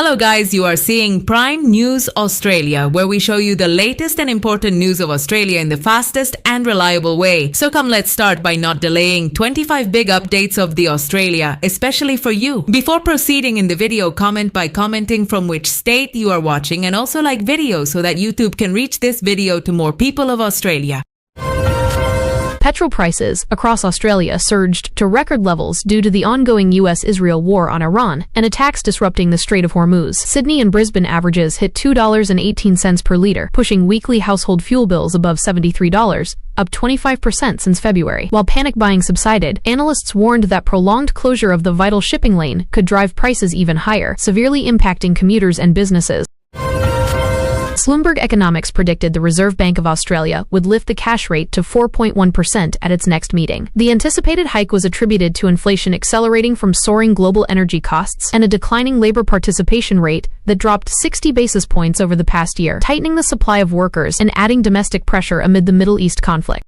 Hello guys, you are seeing Prime News Australia, where we show you the latest and important news of Australia in the fastest and reliable way. So come, let's start by not delaying 25 big updates of the Australia, especially for you. Before proceeding in the video, comment by commenting from which state you are watching, and also like video so that YouTube can reach this video to more people of Australia. Petrol prices across Australia surged to record levels due to the ongoing US-Israel war on Iran and attacks disrupting the Strait of Hormuz. Sydney and Brisbane averages hit $2.18 per litre, pushing weekly household fuel bills above $73, up 25% since February. While panic buying subsided, analysts warned that prolonged closure of the vital shipping lane could drive prices even higher, severely impacting commuters and businesses. Bloomberg Economics predicted the Reserve Bank of Australia would lift the cash rate to 4.1% at its next meeting. The anticipated hike was attributed to inflation accelerating from soaring global energy costs and a declining labor participation rate that dropped 60 basis points over the past year, tightening the supply of workers and adding domestic pressure amid the Middle East conflict.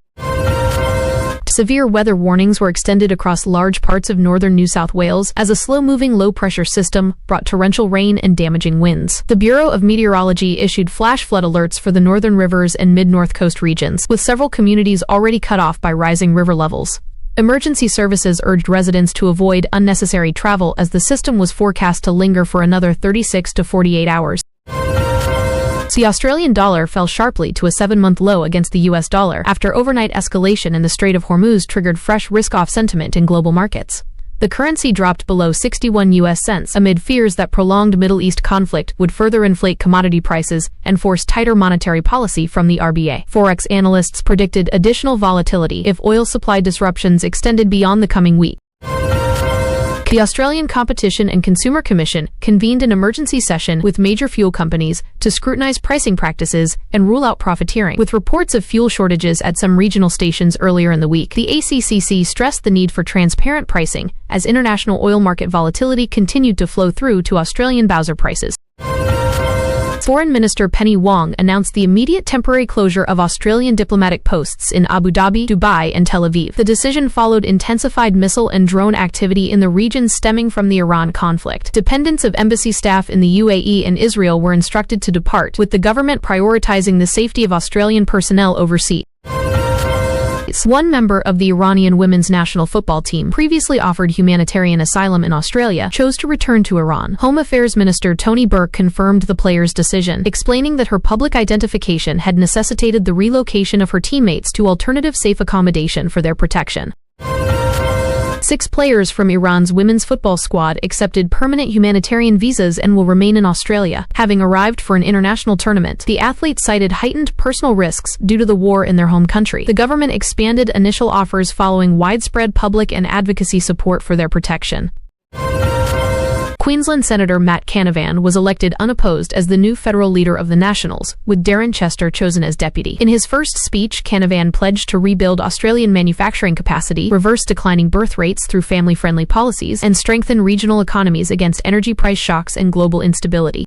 Severe weather warnings were extended across large parts of northern New South Wales as a slow-moving low-pressure system brought torrential rain and damaging winds. The Bureau of Meteorology issued flash flood alerts for the northern rivers and mid-north coast regions, with several communities already cut off by rising river levels. Emergency services urged residents to avoid unnecessary travel as the system was forecast to linger for another 36 to 48 hours. The Australian dollar fell sharply to a 7-month low against the US dollar after overnight escalation in the Strait of Hormuz triggered fresh risk-off sentiment in global markets. The currency dropped below 61 US cents amid fears that prolonged Middle East conflict would further inflate commodity prices and force tighter monetary policy from the RBA. Forex analysts predicted additional volatility if oil supply disruptions extended beyond the coming week. The Australian Competition and Consumer Commission convened an emergency session with major fuel companies to scrutinise pricing practices and rule out profiteering. With reports of fuel shortages at some regional stations earlier in the week, the ACCC stressed the need for transparent pricing as international oil market volatility continued to flow through to Australian bowser prices. Foreign Minister Penny Wong announced the immediate temporary closure of Australian diplomatic posts in Abu Dhabi, Dubai, and Tel Aviv. The decision followed intensified missile and drone activity in the region stemming from the Iran conflict. Dependents of embassy staff in the UAE and Israel were instructed to depart, with the government prioritizing the safety of Australian personnel overseas. One member of the Iranian women's national football team, previously offered humanitarian asylum in Australia, chose to return to Iran. Home Affairs Minister Tony Burke confirmed the player's decision, explaining that her public identification had necessitated the relocation of her teammates to alternative safe accommodation for their protection. 6 players from Iran's women's football squad accepted permanent humanitarian visas and will remain in Australia. Having arrived for an international tournament, the athletes cited heightened personal risks due to the war in their home country. The government expanded initial offers following widespread public and advocacy support for their protection. Queensland Senator Matt Canavan was elected unopposed as the new federal leader of the Nationals, with Darren Chester chosen as deputy. In his first speech, Canavan pledged to rebuild Australian manufacturing capacity, reverse declining birth rates through family-friendly policies, and strengthen regional economies against energy price shocks and global instability.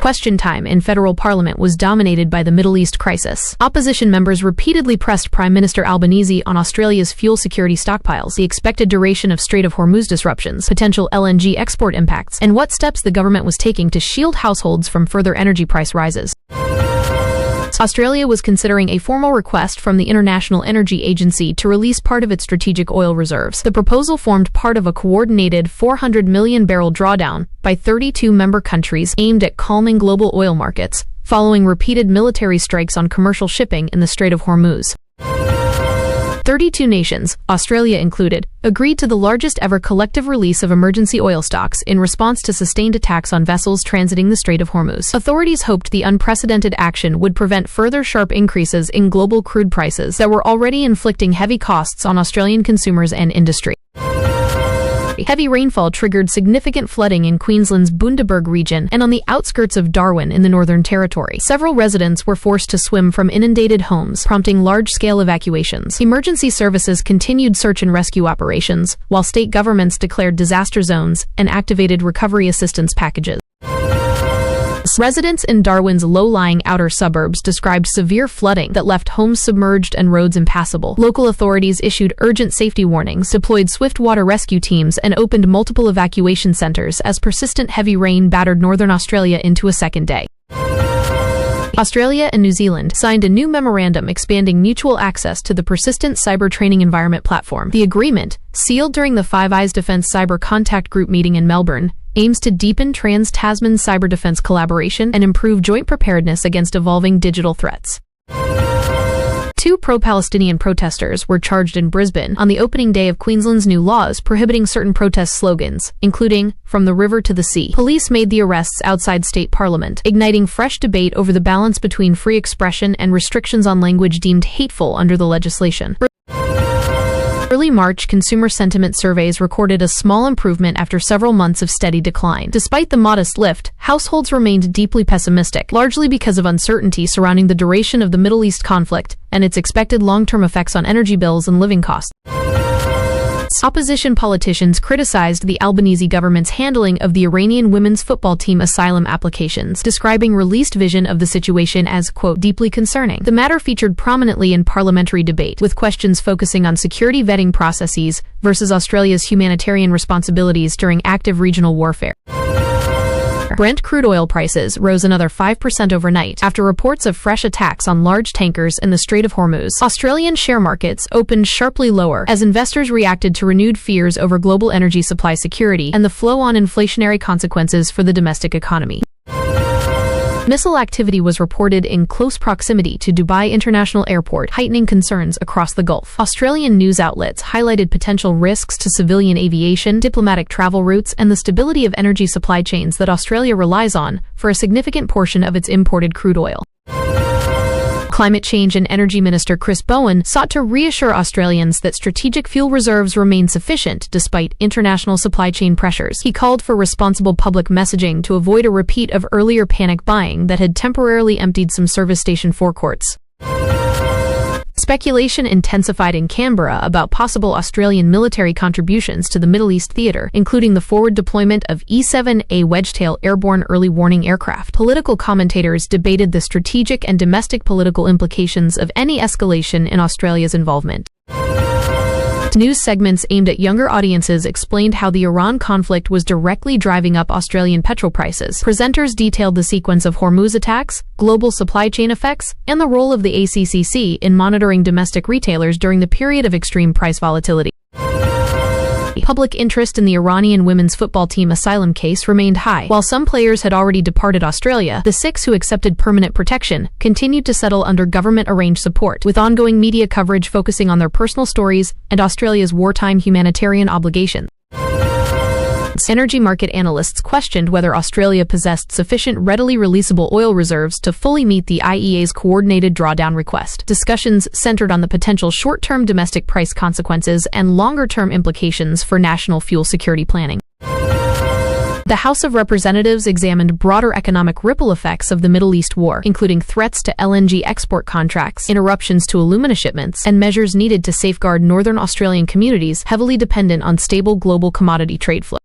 Question time in federal parliament was dominated by the Middle East crisis. Opposition members repeatedly pressed Prime Minister Albanese on Australia's fuel security stockpiles, the expected duration of Strait of Hormuz disruptions, potential LNG export impacts, and what steps the government was taking to shield households from further energy price rises. Australia was considering a formal request from the International Energy Agency to release part of its strategic oil reserves. The proposal formed part of a coordinated 400 million barrel drawdown by 32 member countries aimed at calming global oil markets, following repeated military strikes on commercial shipping in the Strait of Hormuz. 32 nations, Australia included, agreed to the largest ever collective release of emergency oil stocks in response to sustained attacks on vessels transiting the Strait of Hormuz. Authorities hoped the unprecedented action would prevent further sharp increases in global crude prices that were already inflicting heavy costs on Australian consumers and industry. Heavy rainfall triggered significant flooding in Queensland's Bundaberg region and on the outskirts of Darwin in the Northern Territory. Several residents were forced to swim from inundated homes, prompting large-scale evacuations. Emergency services continued search and rescue operations, while state governments declared disaster zones and activated recovery assistance packages. Residents in Darwin's low-lying outer suburbs described severe flooding that left homes submerged and roads impassable. Local authorities issued urgent safety warnings, deployed swift water rescue teams, and opened multiple evacuation centers as persistent heavy rain battered northern Australia into a second day. Australia and New Zealand signed a new memorandum expanding mutual access to the Persistent Cyber Training Environment platform. The agreement, sealed during the Five Eyes Defence Cyber Contact Group meeting in Melbourne, aims to deepen trans-Tasman cyber defence collaboration and improve joint preparedness against evolving digital threats. Two pro-Palestinian protesters were charged in Brisbane on the opening day of Queensland's new laws prohibiting certain protest slogans, including "From the River to the Sea." Police made the arrests outside state parliament, igniting fresh debate over the balance between free expression and restrictions on language deemed hateful under the legislation. Early March consumer sentiment surveys recorded a small improvement after several months of steady decline. Despite the modest lift, households remained deeply pessimistic, largely because of uncertainty surrounding the duration of the Middle East conflict and its expected long-term effects on energy bills and living costs. Opposition politicians criticized the Albanese government's handling of the Iranian women's football team asylum applications, describing released vision of the situation as, quote, deeply concerning. The matter featured prominently in parliamentary debate, with questions focusing on security vetting processes versus Australia's humanitarian responsibilities during active regional warfare. Brent crude oil prices rose another 5% overnight after reports of fresh attacks on large tankers in the Strait of Hormuz. Australian share markets opened sharply lower as investors reacted to renewed fears over global energy supply security and the flow-on inflationary consequences for the domestic economy. Missile activity was reported in close proximity to Dubai International Airport, heightening concerns across the Gulf. Australian news outlets highlighted potential risks to civilian aviation, diplomatic travel routes, and the stability of energy supply chains that Australia relies on for a significant portion of its imported crude oil. Climate Change and Energy Minister Chris Bowen sought to reassure Australians that strategic fuel reserves remain sufficient despite international supply chain pressures. He called for responsible public messaging to avoid a repeat of earlier panic buying that had temporarily emptied some service station forecourts. Speculation intensified in Canberra about possible Australian military contributions to the Middle East theatre, including the forward deployment of E-7A Wedgetail airborne early warning aircraft. Political commentators debated the strategic and domestic political implications of any escalation in Australia's involvement. News segments aimed at younger audiences explained how the Iran conflict was directly driving up Australian petrol prices. Presenters detailed the sequence of Hormuz attacks, global supply chain effects, and the role of the ACCC in monitoring domestic retailers during the period of extreme price volatility. Public interest in the Iranian women's football team asylum case remained high. While some players had already departed Australia, the 6 who accepted permanent protection continued to settle under government-arranged support, with ongoing media coverage focusing on their personal stories and Australia's wartime humanitarian obligations. Energy market analysts questioned whether Australia possessed sufficient readily releasable oil reserves to fully meet the IEA's coordinated drawdown request. Discussions centered on the potential short-term domestic price consequences and longer-term implications for national fuel security planning. The House of Representatives examined broader economic ripple effects of the Middle East war, including threats to LNG export contracts, interruptions to alumina shipments, and measures needed to safeguard northern Australian communities heavily dependent on stable global commodity trade flow.